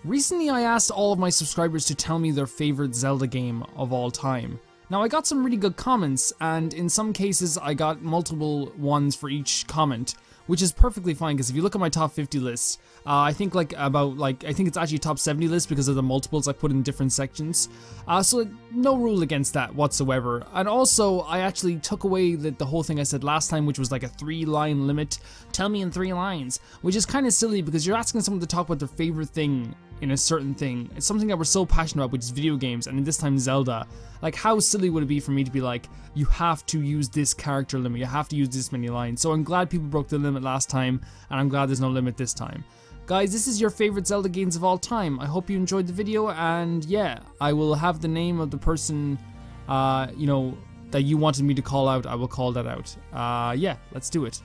Recently I asked all of my subscribers to tell me their favorite Zelda game of all time. Now I got some really good comments, and in some cases I got multiple ones for each comment, which is perfectly fine because if you look at my top 50 lists, I think I think it's actually a top 70 list because of the multiples I put in different sections. So no rule against that whatsoever. And also I actually took away the whole thing I said last time, which was like a 3-line limit. Tell me in 3 lines, which is kind of silly because you're asking someone to talk about their favorite thing in a certain thing. It's something that we're so passionate about, which is video games, and in this time Zelda. Like, how silly would it be for me to be like, you have to use this character limit, you have to use this many lines. So I'm glad people broke the limit last time, and I'm glad there's no limit this time. Guys, this is your favorite Zelda games of all time. I hope you enjoyed the video, and yeah, I will have the name of the person, you know, that you wanted me to call out. I will call that out. Yeah, let's do it.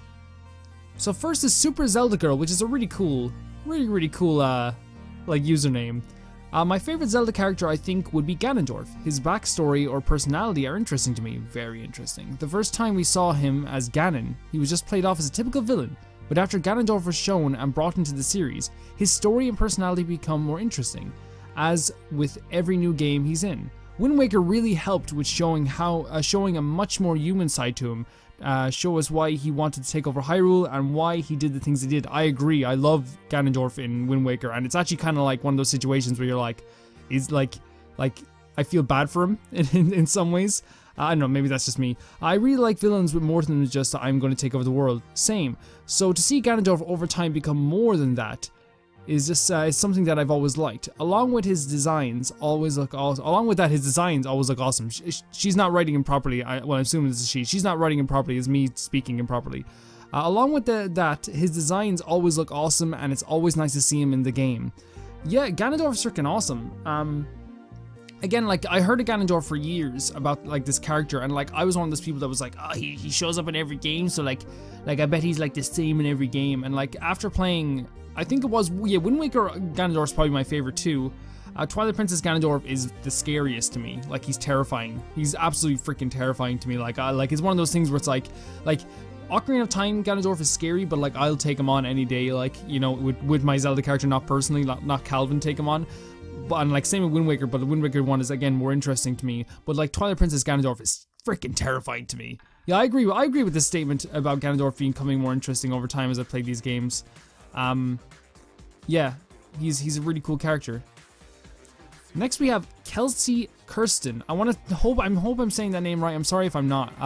So first is Super Zelda Girl, which is a really cool, really cool, like, username. My favorite Zelda character, I think, would be Ganondorf. His backstory or personality are interesting to me, very interesting. The first time we saw him as Ganon, he was just played off as a typical villain, but after Ganondorf was shown and brought into the series, his story and personality become more interesting, as with every new game he's in. Wind Waker really helped with showing a much more human side to him, show us why he wanted to take over Hyrule and why he did the things he did. I agree, I love Ganondorf in Wind Waker, and it's actually kind of like one of those situations where you're like, he's like I feel bad for him in some ways. I don't know, maybe that's just me. I really like villains with more than just I'm going to take over the world. Same. So to see Ganondorf over time become more than that is just something that I've always liked. Along with his designs always look awesome. Along with that, his designs always look awesome. She's not writing him properly. Well, I'm assuming this is she. She's not writing him properly. It's me speaking improperly. Along with that, his designs always look awesome, and it's always nice to see him in the game. Yeah, Ganondorf's freaking awesome. Again, like, I heard of Ganondorf for years about, like, this character, and, like, I was one of those people that was like, oh, he shows up in every game, so, like, I bet he's, like, the same in every game. And, like, after playing, I think it was, yeah, Wind Waker Ganondorf's probably my favorite too. Twilight Princess Ganondorf is the scariest to me. Like, he's terrifying. He's absolutely freaking terrifying to me. Like, it's one of those things where it's like Ocarina of Time Ganondorf is scary, but, like, I'll take him on any day, like, you know, with my Zelda character, not personally, not Calvin take him on. And like same with Wind Waker, but the Wind Waker one is again more interesting to me. But like Twilight Princess Ganondorf is freaking terrifying to me. Yeah, I agree with this statement about Ganondorf becoming more interesting over time as I play these games. Yeah, he's a really cool character. Next we have Kelsey Kirsten. I hope I'm saying that name right. I'm sorry if I'm not.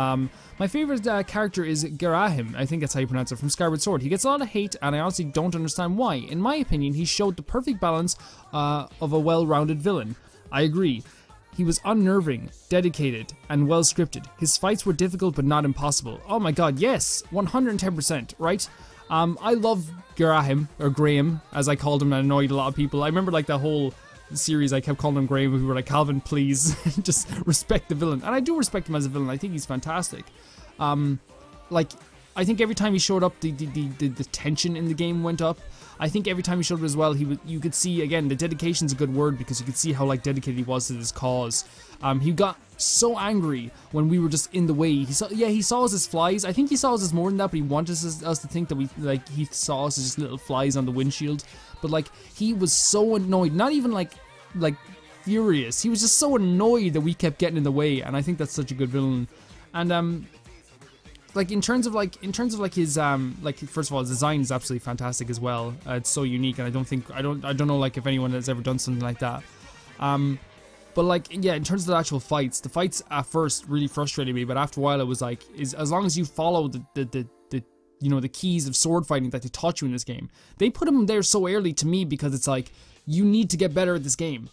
My favorite character is Garahim. I think that's how you pronounce it, from Skyward Sword. He gets a lot of hate, and I honestly don't understand why. In my opinion, he showed the perfect balance of a well-rounded villain. I agree. He was unnerving, dedicated, and well scripted. His fights were difficult but not impossible. Oh my god, yes, 110%, right? I love Garahim, or Graham, as I called him, and annoyed a lot of people. I remember like the whole series I kept calling him Graham, who were like, Calvin, please just respect the villain. And I do respect him as a villain. I think he's fantastic. Like, I think every time he showed up, the tension in the game went up. I think every time he showed up as well, you could see, again, the dedication's a good word, because you could see how like dedicated he was to this cause. He got so angry when we were just in the way. He saw us as flies. I think he saw us as more than that, but he wanted us to think that he saw us as just little flies on the windshield. But like, he was so annoyed, not even like furious. He was just so annoyed that we kept getting in the way, and I think that's such a good villain. And like in terms of his like, first of all, his design is absolutely fantastic as well. It's so unique, and I don't know like if anyone has ever done something like that. But like, yeah, in terms of the actual fights, the fights at first really frustrated me, but after a while it was like, as long as you follow the you know, the keys of sword fighting that they taught you in this game. They put him there so early to me because it's like, you need to get better at this game.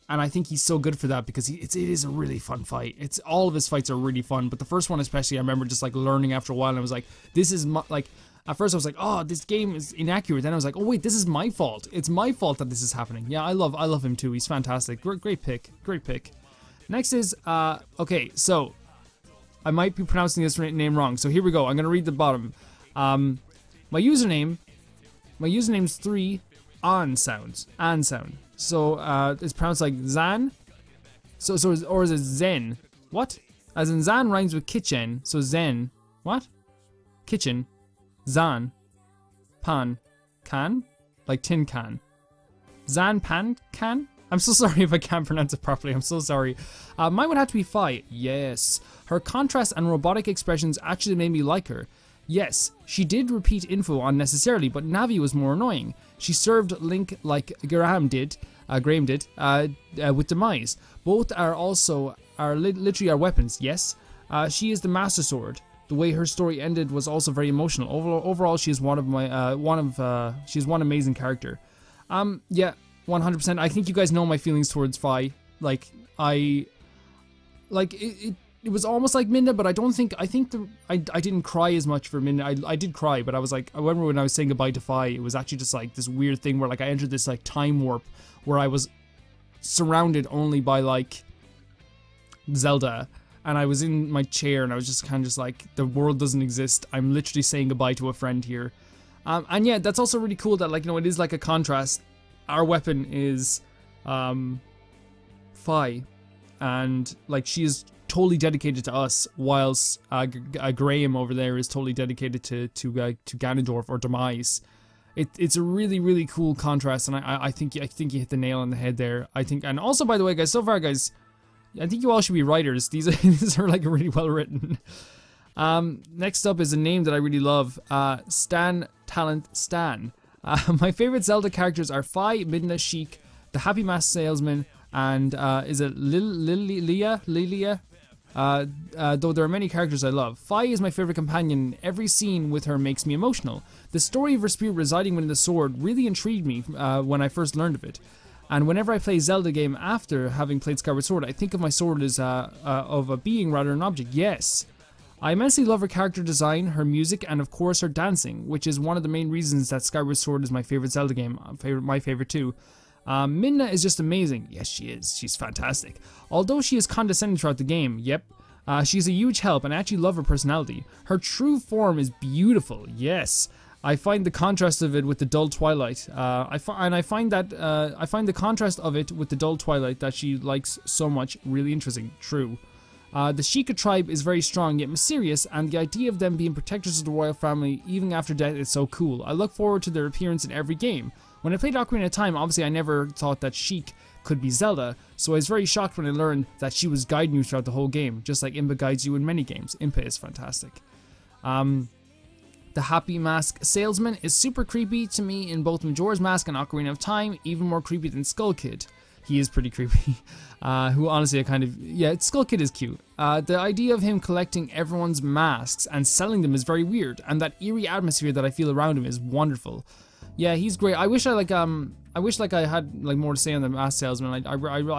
And I think he's so good for that because it is a really fun fight. All of his fights are really fun, but the first one especially, I remember just like learning after a while, and I was like, this is like, at first I was like, oh, this game is inaccurate. Then I was like, oh wait, this is my fault. It's my fault that this is happening. Yeah, I love him too. He's fantastic. Great pick. Next is, okay, so I might be pronouncing this name wrong. So here we go. I'm going to read the bottom. My username's 3 on sounds. On sound. So it's pronounced like Zan. Or is it Zen? What? As in Zan rhymes with kitchen. So Zen. What? Kitchen. Zan. Pan. Can? Like tin can. Zanpancan? I'm so sorry if I can't pronounce it properly, I'm so sorry. Mine would have to be Fi. Yes. Her contrast and robotic expressions actually made me like her. Yes, she did repeat info unnecessarily, but Navi was more annoying. She served Link like Graham did, with Demise. Both are also literally our weapons. Yes, she is the Master Sword. The way her story ended was also very emotional. Overall, she is one amazing character. Yeah, 100%. I think you guys know my feelings towards Fi. It was almost like Minna, but I didn't cry as much for Minna. I did cry, but I was like, I remember when I was saying goodbye to Fi, it was actually just like this weird thing where like I entered this like time warp where I was surrounded only by like Zelda, and I was in my chair and I was just kind of just like, the world doesn't exist. I'm literally saying goodbye to a friend here. And yeah, that's also really cool that like, you know, it is like a contrast. Our weapon is Fi, and like she is totally dedicated to us, whilst Graham over there is totally dedicated to Ganondorf or Demise. It's a really cool contrast, and I think you hit the nail on the head there. I think, and also by the way, guys, so far, guys, I think you all should be writers. These are like really well written. Next up is a name that I really love, Stan Talent Stan. My favorite Zelda characters are Fi, Midna, Sheik, the Happy Mask Salesman, and is it Lilia? Though there are many characters I love. Fi is my favorite companion. Every scene with her makes me emotional. The story of her spirit residing within the sword really intrigued me when I first learned of it. And whenever I play Zelda game after having played Skyward Sword, I think of my sword as of a being rather than an object. Yes. I immensely love her character design, her music, and of course her dancing, which is one of the main reasons that Skyward Sword is my favorite Zelda game. My favorite too. Midna is just amazing. Yes, she is. She's fantastic. Although she is condescending throughout the game, yep. She's a huge help, and I actually love her personality. Her true form is beautiful. Yes. I find the contrast of it with the dull twilight. I find the contrast of it with the dull twilight that she likes so much really interesting. True. The Sheikah tribe is very strong yet mysterious, and the idea of them being protectors of the royal family even after death is so cool. I look forward to their appearance in every game. When I played Ocarina of Time, obviously I never thought that Sheik could be Zelda, so I was very shocked when I learned that she was guiding you throughout the whole game, just like Impa guides you in many games. Impa is fantastic. The Happy Mask Salesman is super creepy to me in both Majora's Mask and Ocarina of Time, even more creepy than Skull Kid. He is pretty creepy. Who honestly I kind of... Yeah, Skull Kid is cute. The idea of him collecting everyone's masks and selling them is very weird, and that eerie atmosphere that I feel around him is wonderful. Yeah, he's great. I wish I had like more to say on the mask salesman. I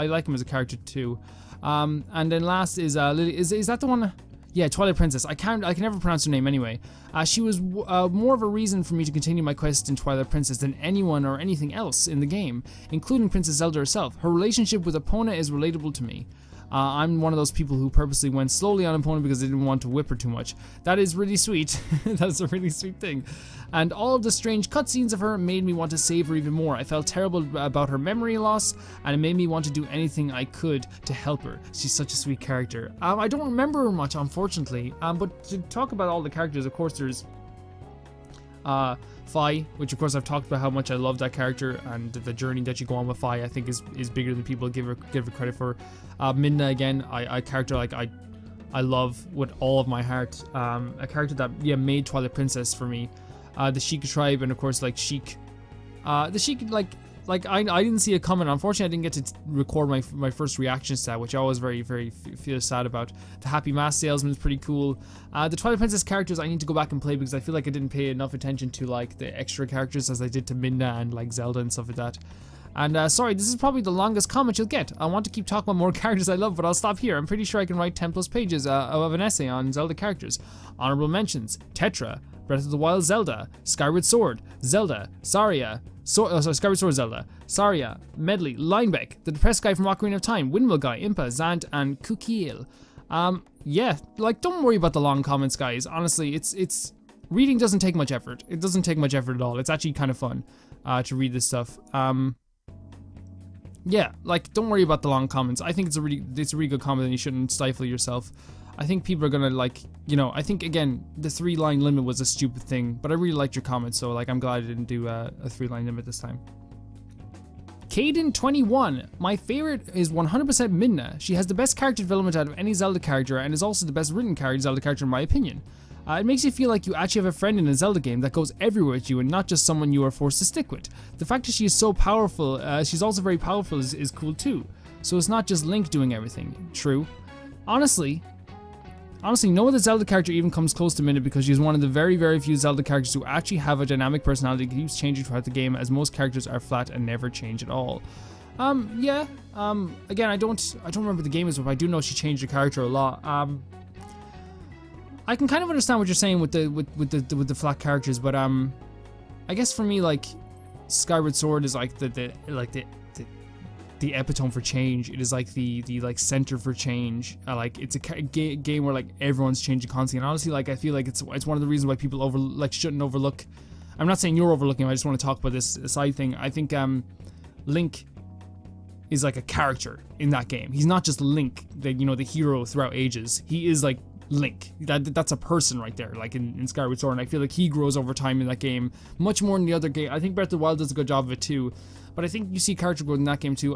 like him as a character too. And then last is Lily. Is that the one? Yeah, Twilight Princess. I can never pronounce her name anyway. She was more of a reason for me to continue my quest in Twilight Princess than anyone or anything else in the game, including Princess Zelda herself. Her relationship with Epona is relatable to me. I'm one of those people who purposely went slowly on Epona because they didn't want to whip her too much. That is really sweet. That's a really sweet thing. And all of the strange cutscenes of her made me want to save her even more. I felt terrible about her memory loss, and it made me want to do anything I could to help her. She's such a sweet character. I don't remember her much, unfortunately. But to talk about all the characters, of course, there's Fi, which of course I've talked about how much I love that character, and the journey that you go on with Fi I think is bigger than people give her credit for. Midna, again, a character like I love with all of my heart. A character that made Twilight Princess for me. The Sheikah tribe, and of course like Sheik. The Sheik, like I didn't see a comment. Unfortunately, I didn't get to record my first reactions to that, which I always very feel sad about. The Happy Mask Salesman is pretty cool. The Twilight Princess characters I need to go back and play because I feel like I didn't pay enough attention to like the extra characters as I did to Midna and like Zelda and stuff like that. And sorry, this is probably the longest comment you'll get. I want to keep talking about more characters I love, but I'll stop here. I'm pretty sure I can write 10+ pages of an essay on Zelda characters. Honorable mentions: Tetra, Breath of the Wild Zelda, Skyward Sword, Zelda, Saria, Skyward Sword Zelda, Saria, Medley, Linebeck, the depressed guy from Ocarina of Time, Windmill Guy, Impa, Zant, and Kukiel. Yeah, like don't worry about the long comments, guys. Honestly, it's reading doesn't take much effort. It doesn't take much effort at all. It's actually kind of fun to read this stuff. Yeah, like don't worry about the long comments. I think it's a really good comment, and you shouldn't stifle yourself. I think people are gonna like, you know, I think again the 3-line limit was a stupid thing, but I really liked your comments, so like I'm glad I didn't do a 3-line limit this time. Kaden21, my favorite is 100% Midna. She has the best character development out of any Zelda character and is also the best written Zelda character in my opinion. It makes you feel like you actually have a friend in a Zelda game that goes everywhere with you and not just someone you are forced to stick with. The fact that she is so powerful, she's also very powerful is cool too. So it's not just Link doing everything. True. Honestly, no other Zelda character even comes close to Midna because she's one of the very, very few Zelda characters who actually have a dynamic personality that keeps changing throughout the game, as most characters are flat and never change at all. Again, I don't remember the game as well, but I do know she changed her character a lot. I can kind of understand what you're saying with the flat characters, but I guess for me, like, Skyward Sword is like the epitome for change. It is like the like center for change. Like it's a game where like everyone's changing constantly, and honestly, like I feel like it's one of the reasons why people shouldn't overlook. I'm not saying you're overlooking him, I just want to talk about this side thing. I think Link is like a character in that game. He's not just Link, the hero throughout ages. He is like Link. That's a person right there, like in Skyward Sword, and I feel like he grows over time in that game much more than the other game. I think Breath of the Wild does a good job of it too, but I think you see character growth in that game too.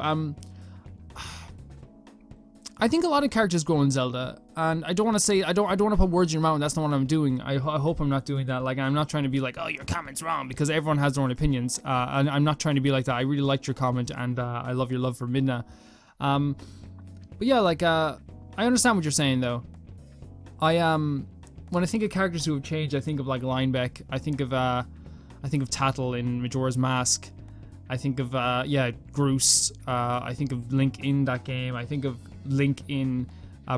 I think a lot of characters grow in Zelda, and I don't want to say, I don't want to put words in your mouth, and that's not what I'm doing. I hope I'm not doing that. Like, I'm not trying to be like, oh, your comment's wrong, because everyone has their own opinions, and I'm not trying to be like that. I really liked your comment, and I love your love for Midna. But yeah, like, I understand what you're saying, though. When I think of characters who have changed, I think of like Linebeck, I think of Tattle in Majora's Mask, I think of Groose, I think of Link in that game, I think of Link in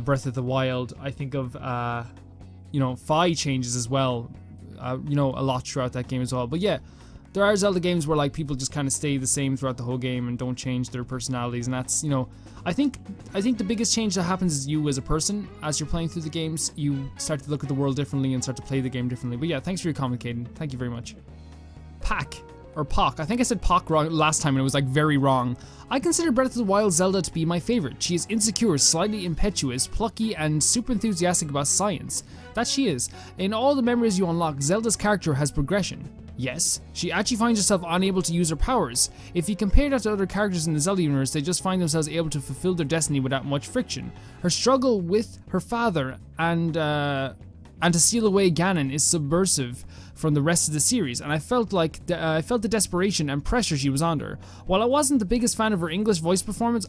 Breath of the Wild, I think of Fi changes as well, a lot throughout that game as well. But yeah, there are Zelda games where like people just kind of stay the same throughout the whole game and don't change their personalities, and that's, I think the biggest change that happens is you as a person. As you're playing through the games, you start to look at the world differently and start to play the game differently. But yeah, thanks for your comment, Caden. Thank you very much. Pack. Or Pock. I think I said Pock wrong last time and it was like very wrong. I consider Breath of the Wild Zelda to be my favorite. She is insecure, slightly impetuous, plucky, and super enthusiastic about science. That she is. In all the memories you unlock, Zelda's character has progression. Yes, she actually finds herself unable to use her powers. If you compare that to other characters in the Zelda universe, they just find themselves able to fulfill their destiny without much friction. Her struggle with her father and to steal away Ganon is subversive from the rest of the series, and I felt the desperation and pressure she was under. While I wasn't the biggest fan of her English voice performance,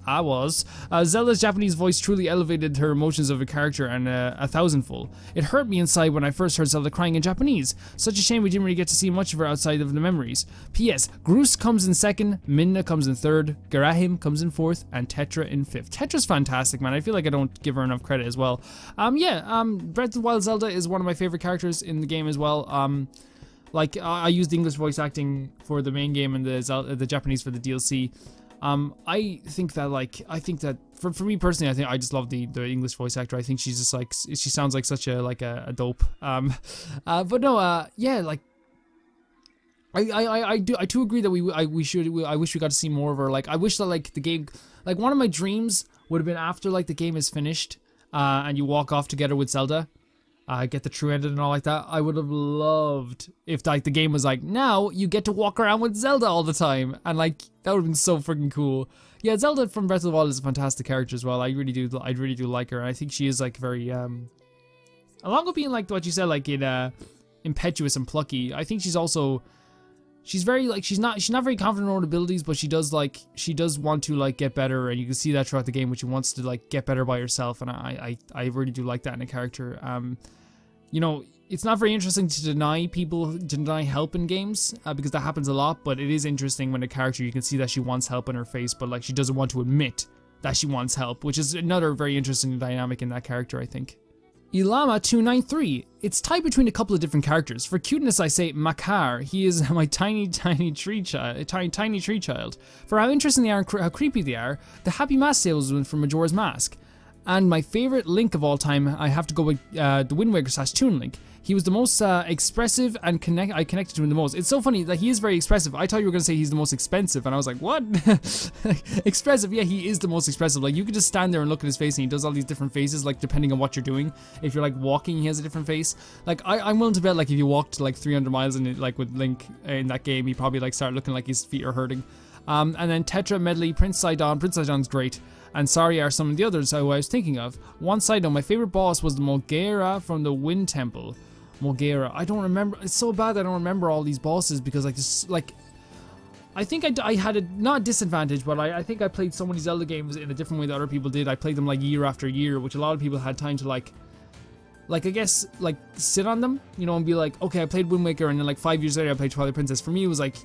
Zelda's Japanese voice truly elevated her emotions of a character and a thousandfold. It hurt me inside when I first heard Zelda crying in Japanese. Such a shame we didn't really get to see much of her outside of the memories. P.S. Groose comes in second, Midna comes in third, Garahim comes in fourth, and Tetra in fifth. Tetra's fantastic, man. I feel like I don't give her enough credit as well. Breath of the Wild Zelda is one of my favorite characters in the game as well. I used English voice acting for the main game and the Japanese for the DLC. I think that for me personally, I just love the English voice actor. I think she's just like, she sounds like such a dope. But no, yeah, like I do agree that I wish we got to see more of her. Like, I wish that like the game, like one of my dreams would have been after like the game is finished, and you walk off together with Zelda. Get the true ending and all like that. I would have loved if like the game was like, now you get to walk around with Zelda all the time, and like that would have been so freaking cool. Yeah, Zelda from Breath of the Wild is a fantastic character as well. I really do like her. I think she is like very along with being like what you said, like impetuous and plucky. I think she's very like she's not very confident in her own abilities, but she does want to like get better, and you can see that throughout the game, which she wants to like get better by herself, and I really do like that in a character. It's not very interesting to deny help in games, because that happens a lot, but it is interesting when a character, you can see that she wants help in her face, but like she doesn't want to admit that she wants help, which is another very interesting dynamic in that character, I think. Ilama293. It's tied between a couple of different characters. For cuteness, I say Makar. He is my tiny tree child. For how interesting they are and how creepy they are, the Happy Mask salesman from Majora's Mask. And my favorite Link of all time, I have to go with the Wind Waker / Toon Link. He was the most expressive, and I connected to him the most. It's so funny that he is very expressive. I thought you were going to say he's the most expensive, and I was like, what? Expressive? Yeah, he is the most expressive. Like, you could just stand there and look at his face, and he does all these different faces, like, depending on what you're doing. If you're, like, walking, he has a different face. Like, I'm willing to bet, like, if you walked, like, 300 miles in it, like, with Link in that game, he'd probably, like, start looking like his feet are hurting. And then Tetra, Medley, Prince Sidon. Prince Sidon's great. And sorry are some of the others who I was thinking of. One side note, my favorite boss was the Mulgera from the Wind Temple. Mulgera. I don't remember. It's so bad that I don't remember all these bosses because like this, like I think I had a not disadvantage, but I think I played so many Zelda games in a different way that other people did. I played them like year after year, which a lot of people had time to like I guess like sit on them, you know, and be like, okay, I played Wind Waker, and then like 5 years later I played Twilight Princess. For me, it was like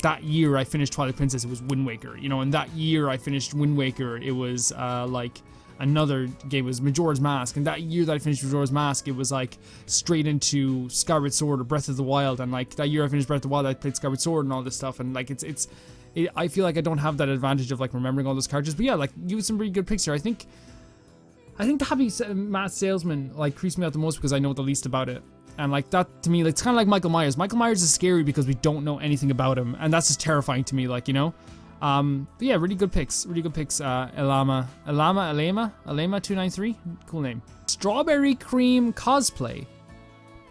that year I finished Twilight Princess, it was Wind Waker, you know, and that year I finished Wind Waker, it was like another game, was Majora's Mask, and that year that I finished Majora's Mask, it was like straight into Skyward Sword or Breath of the Wild, and like that year I finished Breath of the Wild, I played Skyward Sword and all this stuff, and like I feel like I don't have that advantage of like remembering all those characters, but yeah, like you had some pretty good picks here. I think the Happy Mask Salesman like creeps me out the most because I know the least about it. And like that to me, like, it's kind of like Michael Myers. Michael Myers is scary because we don't know anything about him, and that's just terrifying to me, like, you know. But yeah, really good picks. Elama 293, cool name. Strawberry Cream Cosplay.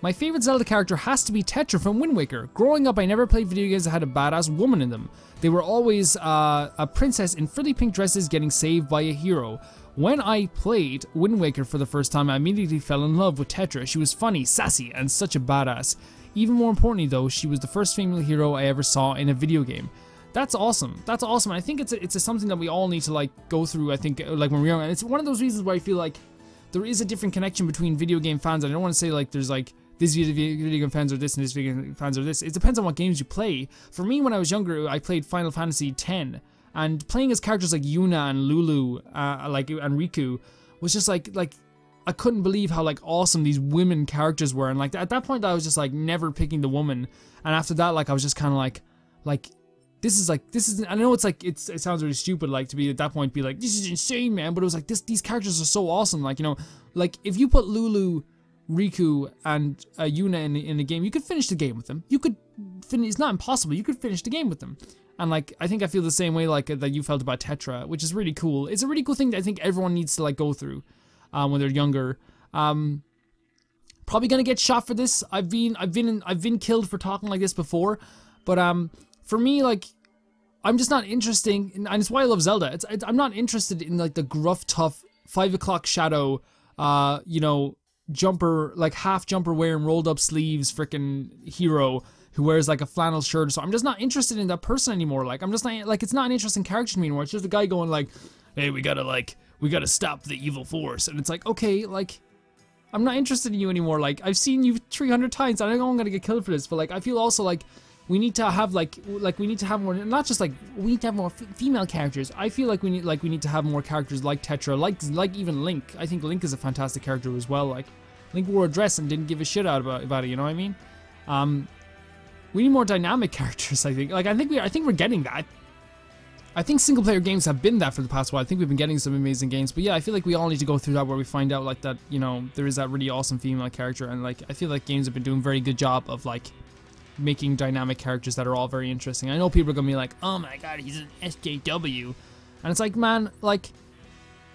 My favorite Zelda character has to be Tetra from Wind Waker. Growing up, I never played video games that had a badass woman in them. They were always a princess in frilly pink dresses getting saved by a hero. When I played Wind Waker for the first time, I immediately fell in love with Tetra. She was funny, sassy, and such a badass. Even more importantly though, she was the first female hero I ever saw in a video game. That's awesome. That's awesome. I think it's something that we all need to like go through, I think, like when we're young. And it's one of those reasons where I feel like there is a different connection between video game fans. And I don't want to say like there's like this video game fans are this and this video game fans are this. It depends on what games you play. For me, when I was younger, I played Final Fantasy X. And playing as characters like Yuna and Lulu, and Riku, was just like I couldn't believe how like awesome these women characters were. And like at that point, I was just like never picking the woman. And after that, like I was just kind of like this is. I know it's like it sounds really stupid, like to be at that point be like, this is insane, man. But it was like these characters are so awesome. Like, you know, like if you put Lulu, Riku, and Yuna in the game, you could finish the game with them. You could finish. It's not impossible. You could finish the game with them. And like, I think I feel the same way like that you felt about Tetra, which is really cool. It's a really cool thing that I think everyone needs to like go through when they're younger. Probably gonna get shot for this. I've been killed for talking like this before, but for me, like, I'm just not interested in, and it's why I love Zelda. I'm not interested in like the gruff, tough 5 o'clock shadow, you know, jumper, like half jumper wearing rolled up sleeves, freaking hero who wears like a flannel shirt. So I'm just not interested in that person anymore. Like, I'm just not, like, it's not an interesting character to me anymore. It's just a guy going like, hey, we gotta stop the evil force. And it's like, okay, like, I'm not interested in you anymore. Like, I've seen you 300 times. I know I'm gonna get killed for this, but like, I feel also like we need to have like we need to have more, not just like, we need to have more female characters. I feel like we need to have more characters like Tetra, like even Link. I think Link is a fantastic character as well. Like, Link wore a dress and didn't give a shit about it, you know what I mean? We need more dynamic characters, I think. Like, I think we're getting that. I think single player games have been that for the past while. I think we've been getting some amazing games. But yeah, I feel like we all need to go through that where we find out like that, you know, there is that really awesome female character. And like, I feel like games have been doing a very good job of like making dynamic characters that are all very interesting. I know people are gonna be like, oh my god, he's an SJW. And it's like, man, like,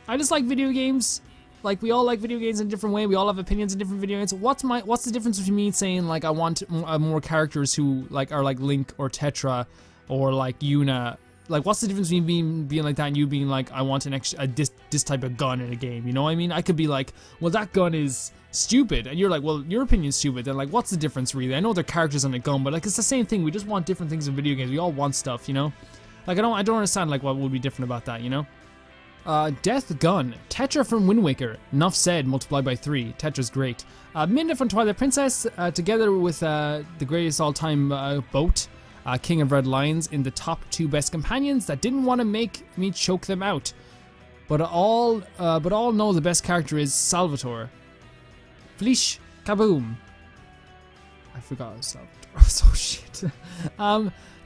I just like video games. Like, we all like video games in a different way. We all have opinions in different video games. What's the difference between me saying like I want more characters who like are like Link or Tetra or like Yuna? Like, what's the difference between being like that and you being like, I want this type of gun in a game? You know what I mean? I could be like, well, that gun is stupid, and you're like, well, your opinion's stupid. Then like, what's the difference really? I know they're characters on a gun, but like, it's the same thing. We just want different things in video games. We all want stuff, you know? Like, I don't understand like what would be different about that, you know? Death Gun. Tetra from Wind Waker. Enough said, multiplied by 3. Tetra's great. Midna from Twilight Princess, together with the greatest all-time boat, King of Red Lions, in the top 2 best companions that didn't want to make me choke them out. But all know the best character is Salvatore. Fleesh Kaboom. I forgot Salvatore. Oh shit.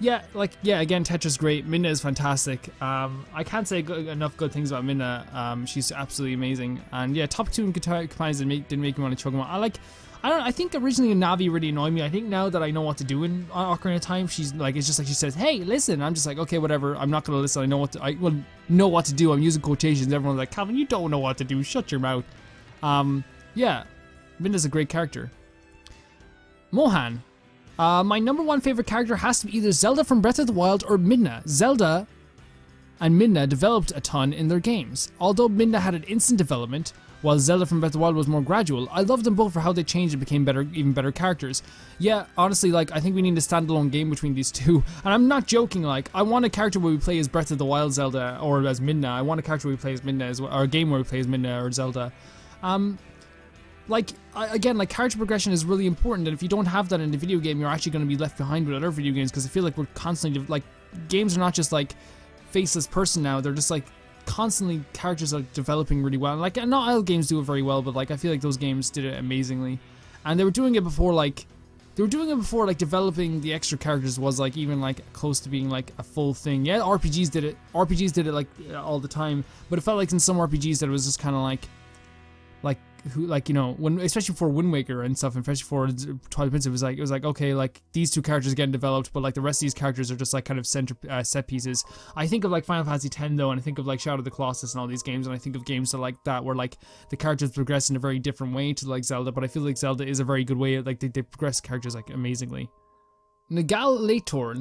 Yeah, again, Tetra's great. Midna is fantastic. I can't say enough good things about Midna. She's absolutely amazing. And yeah, top 2 companions didn't make me want to choke them out. I think originally Navi really annoyed me. I think now that I know what to do in Ocarina of Time, she's like, it's just like she says, hey, listen. I'm just like, okay, whatever. I'm not gonna listen. I know what to do. I'm using quotations. Everyone's like, Calvin, you don't know what to do. Shut your mouth. Yeah, Midna's a great character. Mohan. My number one favorite character has to be either Zelda from Breath of the Wild or Midna. Zelda and Midna developed a ton in their games. Although Midna had an instant development, while Zelda from Breath of the Wild was more gradual, I loved them both for how they changed and became better, even better characters. Yeah, honestly, like, I think we need a standalone game between these two. And I'm not joking, like, I want a character where we play as Breath of the Wild Zelda, or as Midna. I want a character where we play as Midna as well, or a game where we play as Midna or Zelda. Again, like, character progression is really important, and if you don't have that in a video game, you're actually going to be left behind with other video games, because I feel like we're constantly, like, games are not just, like, faceless person now, they're just, like, constantly characters are developing really well. Like, not all games do it very well, but, like, I feel like those games did it amazingly. And they were doing it before, like, developing the extra characters was, like, even, like, close to being, like, a full thing. Yeah, RPGs did it, like, all the time, but it felt like in some RPGs that it was just kind of, like, you know, when, especially for Wind Waker and stuff, and especially for Twilight Princess, it was like, okay, like, these two characters are getting developed, but, like, the rest of these characters are just, like, kind of set pieces. I think of, like, Final Fantasy X, though, and I think of, like, Shadow of the Colossus and all these games, and I think of games like that, where, like, the characters progress in a very different way to, like, Zelda, but I feel like Zelda is a very good way, like, they progress characters, like, amazingly. Nagalator.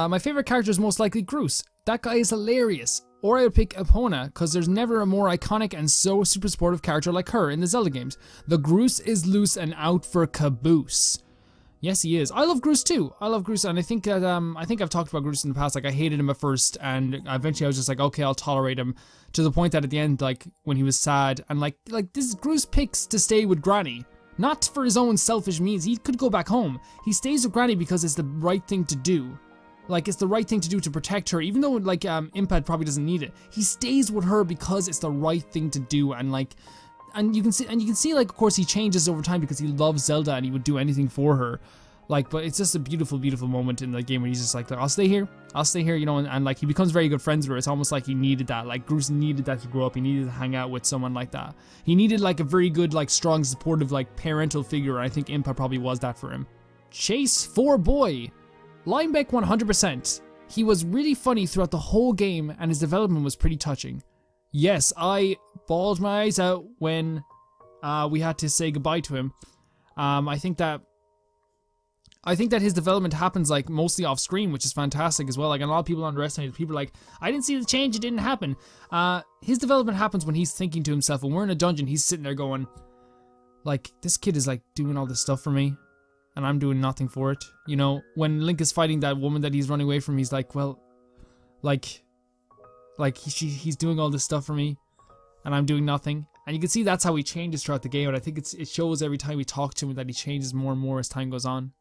My favorite character is most likely Groose. That guy is hilarious. Or I would pick Epona, because there's never a more iconic and so super supportive character like her in the Zelda games. The Groose is loose and out for caboose. Yes, he is. I love Groose too. I love Groose, and I think that I've talked about Groose in the past. Like, I hated him at first, and eventually I was just like, okay, I'll tolerate him. To the point that at the end, like, when he was sad, and like this Groose picks to stay with Granny. Not for his own selfish means. He could go back home. He stays with Granny because it's the right thing to do. Like, it's the right thing to do to protect her, even though, like, Impad probably doesn't need it. He stays with her because it's the right thing to do, and, like, and you can see, like, of course, he changes over time because he loves Zelda and he would do anything for her. Like, but it's just a beautiful, beautiful moment in the game where he's just like, I'll stay here, you know, and like, he becomes very good friends with her. It's almost like he needed that, like, Groose needed that to grow up. He needed to hang out with someone like that. He needed, like, a very good, like, strong, supportive, like, parental figure, and I think Impa probably was that for him. Chase for Boy. Linebeck 100%. He was really funny throughout the whole game, and his development was pretty touching. Yes, I bawled my eyes out when we had to say goodbye to him. I think that his development happens, like, mostly off screen, which is fantastic as well. Like, and a lot of people underestimate it. People are like, I didn't see the change, it didn't happen. His development happens when he's thinking to himself. When we're in a dungeon, he's sitting there going, like, this kid is, like, doing all this stuff for me, and I'm doing nothing for it. You know, when Link is fighting that woman that he's running away from, he's like, well, like he's doing all this stuff for me, and I'm doing nothing. And you can see that's how he changes throughout the game, and I think it shows every time we talk to him that he changes more and more as time goes on.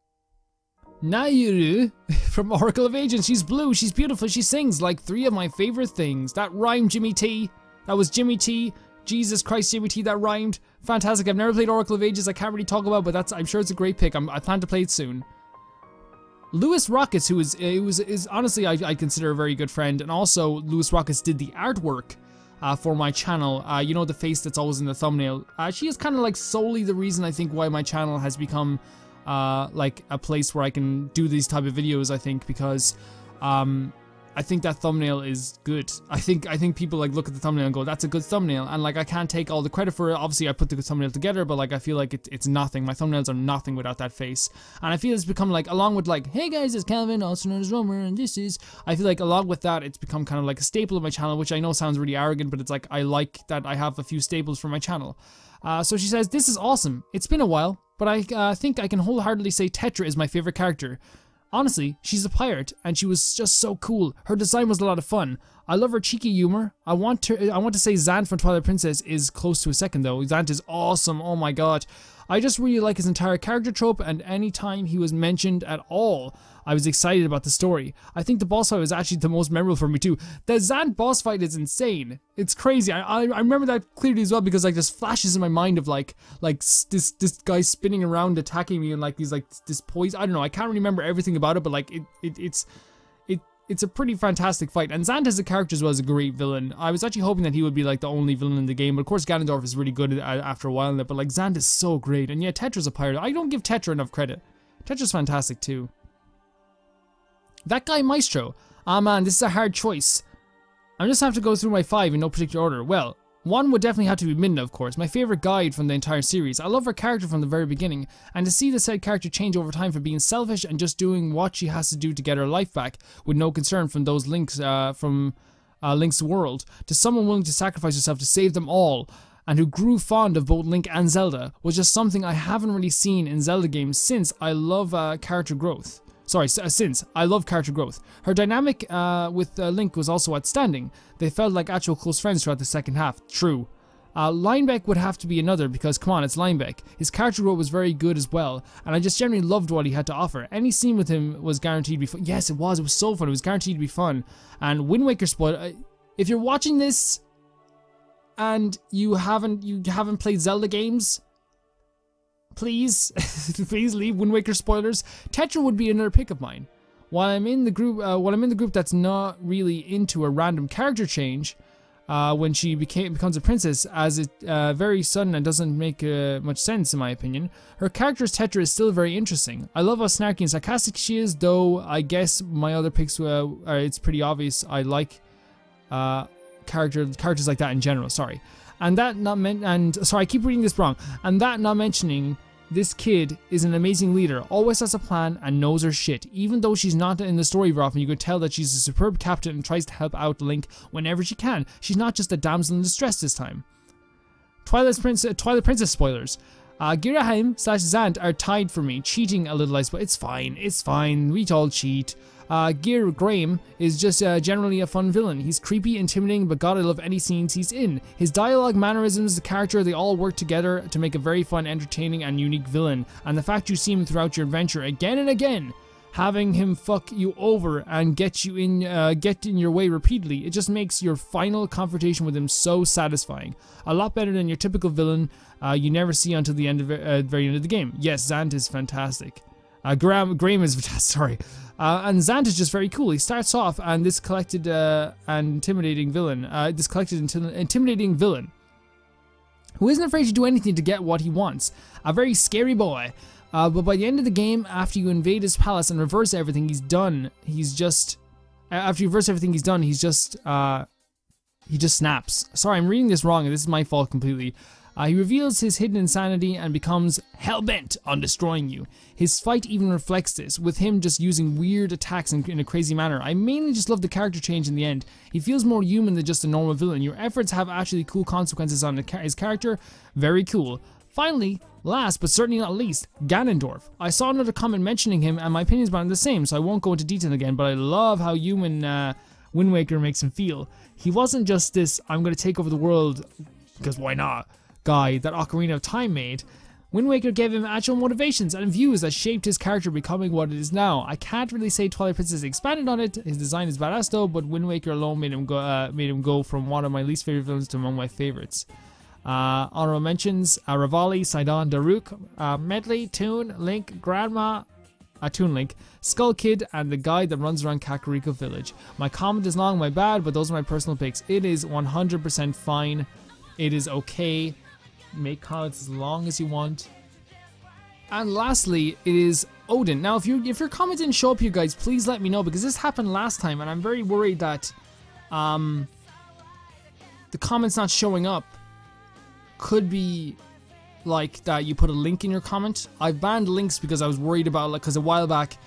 Nayuru from Oracle of Ages. She's blue, she's beautiful, she sings like 3 of my favorite things. That rhymed, Jimmy T. That was Jimmy T. Jesus Christ, Jimmy T, that rhymed. Fantastic. I've never played Oracle of Ages. I can't really talk about, but I'm sure it's a great pick. I plan to play it soon. Lewis Rockets, who is honestly, I consider a very good friend, and also Lewis Rockets did the artwork for my channel. You know, the face that's always in the thumbnail. She is kind of like solely the reason I think why my channel has become like a place where I can do these type of videos. I think because I think that thumbnail is good. I think people like look at the thumbnail and go, that's a good thumbnail, and like I can't take all the credit for it. Obviously I put the thumbnail together, but like I feel like it's nothing. My thumbnails are nothing without that face. And I feel it's become like, along with like, hey guys, it's Calvin, also known as Romer, and this is, I feel like along with that, it's become kind of like a staple of my channel, which I know sounds really arrogant, but it's like, I like that I have a few staples for my channel. So she says, this is awesome. It's been a while, but I think I can wholeheartedly say Tetra is my favorite character. Honestly, she's a pirate, and she was just so cool. Her design was a lot of fun. I love her cheeky humor. I want to say Zant from Twilight Princess is close to a second though. Zant is awesome. Oh my god. I just really like his entire character trope, and any time he was mentioned at all, I was excited about the story. I think the boss fight was actually the most memorable for me too. The Zant boss fight is insane. It's crazy. I remember that clearly as well, because like there's flashes in my mind of like this guy spinning around attacking me, and like these like this poison. I don't know. I can't remember everything about it, but like it's a pretty fantastic fight. And Zant as a character as well is a great villain. I was actually hoping that he would be like the only villain in the game, but of course Ganondorf is really good after a while in it, but like Zant is so great. And yeah, Tetra's a pirate. I don't give Tetra enough credit. Tetra's fantastic too. That guy Maestro. Ah man, this is a hard choice. I just have to go through my 5 in no particular order. Well, One would definitely have to be Midna, of course, my favorite guide from the entire series. I love her character from the very beginning, and to see the said character change over time from being selfish and just doing what she has to do to get her life back with no concern from those Link's Link's world, to someone willing to sacrifice herself to save them all, and who grew fond of both Link and Zelda, was just something I haven't really seen in Zelda games since I love character growth. Since I love character growth. Her dynamic with Link was also outstanding. They felt like actual close friends throughout the second half. True. Linebeck would have to be another because, come on, it's Linebeck. His character growth was very good as well, and I just generally loved what he had to offer. Any scene with him was guaranteed to be fun. Yes, it was so fun. It was guaranteed to be fun. And Wind Waker spoiler, if you're watching this and you haven't played Zelda games, please, please leave Wind Waker spoilers. Tetra would be another pick of mine. While I'm in the group that's not really into a random character change, when she becomes a princess, as it very sudden and doesn't make much sense in my opinion. Her character's Tetra is still very interesting. I love how snarky and sarcastic she is, though I guess my other picks, it's pretty obvious I like characters like that in general. Sorry, I keep reading this wrong. And that not mentioning, this kid is an amazing leader, always has a plan and knows her shit. Even though she's not in the story very often, you could tell that she's a superb captain and tries to help out Link whenever she can. She's not just a damsel in distress this time. Twilight Princess spoilers. Giraheim / Zant are tied for me, cheating a little I suppose. It's fine, we all cheat. Gear Graham is just generally a fun villain. He's creepy, intimidating, but god I love any scenes he's in. His dialogue, mannerisms, the character, they all work together to make a very fun, entertaining, and unique villain. And the fact you see him throughout your adventure again and again, having him fuck you over and get in your way repeatedly, it just makes your final confrontation with him so satisfying. A lot better than your typical villain you never see until the end of very end of the game. Yes, Zant is fantastic. Graham is sorry. And Zant is just very cool. He starts off and this collected and intimidating villain. Intimidating villain who isn't afraid to do anything to get what he wants. A very scary boy. But by the end of the game, after you invade his palace and reverse everything he's done, he just snaps. Sorry, I'm reading this wrong, and this is my fault completely. He reveals his hidden insanity and becomes hell-bent on destroying you. His fight even reflects this, with him just using weird attacks in a crazy manner. I mainly just love the character change in the end. He feels more human than just a normal villain. Your efforts have actually cool consequences on his character. Very cool. Finally, last but certainly not least, Ganondorf. I saw another comment mentioning him, and my opinions about him are the same, so I won't go into detail again, but I love how human Wind Waker makes him feel. He wasn't just this, I'm going to take over the world, because why not, guy that Ocarina of Time made. Wind Waker gave him actual motivations and views that shaped his character becoming what it is now. I can't really say Twilight Princess expanded on it. His design is badass though, but Wind Waker alone made him go from one of my least favorite villains to among my favorites. Honorable mentions: Revali, Sidon, Daruk, Medley, Toon, Link, Grandma, Toon Link, Skull Kid, and the guy that runs around Kakariko Village. My comment is long, my bad, but those are my personal picks. It is 100% fine. It is okay. Make comments as long as you want. And lastly, it is Odin. Now, if your comment didn't show up here, guys, please let me know, because this happened last time, and I'm very worried that the comments not showing up could be like that you put a link in your comment. I banned links because I was worried about, like, because a while back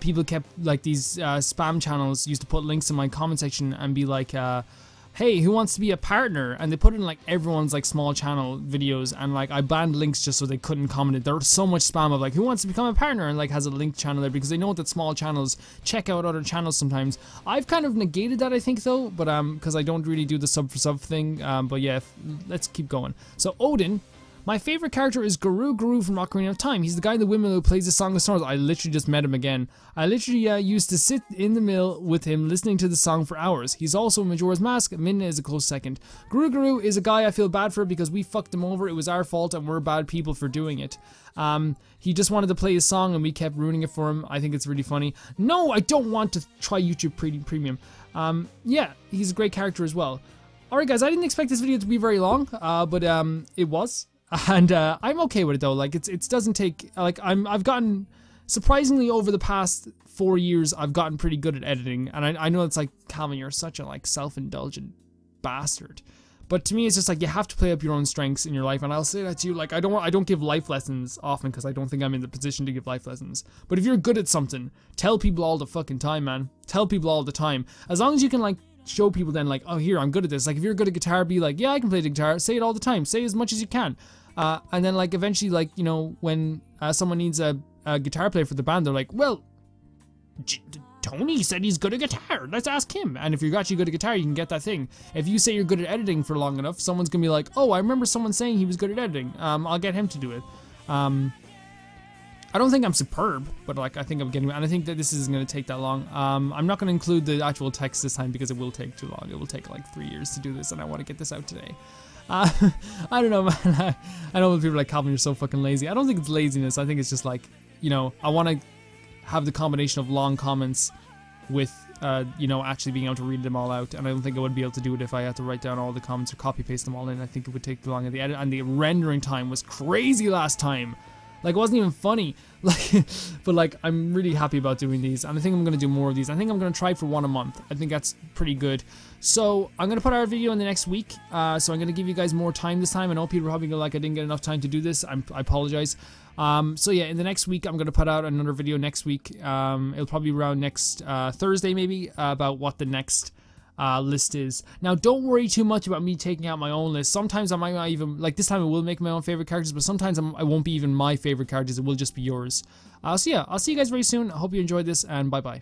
people kept, like, these spam channels used to put links in my comment section and be like, hey, who wants to be a partner? And they put it in like everyone's like small channel videos, and like I banned links just so they couldn't comment it. There was so much spam of like, who wants to become a partner, and like has a link channel there, because they know that small channels check out other channels sometimes. I've kind of negated that, I think, though, but because I don't really do the sub for sub thing. But yeah, let's keep going. So Odin. My favorite character is Guru from Ocarina of Time. He's the guy in the windmill who plays the Song of Stars. I literally just met him again. I literally used to sit in the mill with him listening to the song for hours. He's also Majora's Mask. Minna is a close second. Guru is a guy I feel bad for because we fucked him over. It was our fault and we're bad people for doing it. He just wanted to play his song and we kept ruining it for him. I think it's really funny. No, I don't want to try YouTube Premium. Yeah, he's a great character as well. Alright guys, I didn't expect this video to be very long, but it was. And I'm okay with it though. Like it doesn't take, like I've gotten surprisingly over the past 4 years, I've gotten pretty good at editing. And I know it's like, Calvin, you're such a like self-indulgent bastard. But to me, it's just like you have to play up your own strengths in your life, and I'll say that to you. Like I don't give life lessons often because I don't think I'm in the position to give life lessons. But if you're good at something, tell people all the fucking time, man. Tell people all the time. As long as you can like show people then like, oh here, I'm good at this. Like if you're good at guitar, be like, yeah, I can play the guitar. Say it all the time. Say as much as you can. And then like eventually, like, you know, when someone needs a guitar player for the band, they're like, well, Tony said he's good at guitar. Let's ask him. And if you're actually good at guitar, you can get that thing. If you say you're good at editing for long enough, someone's gonna be like, oh, I remember someone saying he was good at editing. I'll get him to do it. I don't think I'm superb, but like I think I'm getting, and I think that this isn't gonna take that long. I'm not gonna include the actual text this time because it will take too long. It will take like 3 years to do this, and I want to get this out today. I don't know, man. I know when people are like, Calvin, you're so fucking lazy. I don't think it's laziness. I think it's just like, you know, I want to have the combination of long comments with, you know, actually being able to read them all out. And I don't think I would be able to do it if I had to write down all the comments or copy paste them all in. I think it would take too long. And the edit and the rendering time was crazy last time. Like, it wasn't even funny. Like, but like, I'm really happy about doing these, and I think I'm gonna do more of these. I think I'm gonna try for one a month. I think that's pretty good. So I'm gonna put out a video in the next week. So I'm gonna give you guys more time this time. I know people are probably gonna like, I didn't get enough time to do this. I apologize. So yeah, in the next week, I'm gonna put out another video next week. It'll probably be around next Thursday maybe, about what the next list is. Now, don't worry too much about me taking out my own list. Sometimes I might not even, like this time I will make my own favorite characters, but sometimes I won't be even my favorite characters. It will just be yours. So yeah, I'll see you guys very soon. I hope you enjoyed this, and bye bye.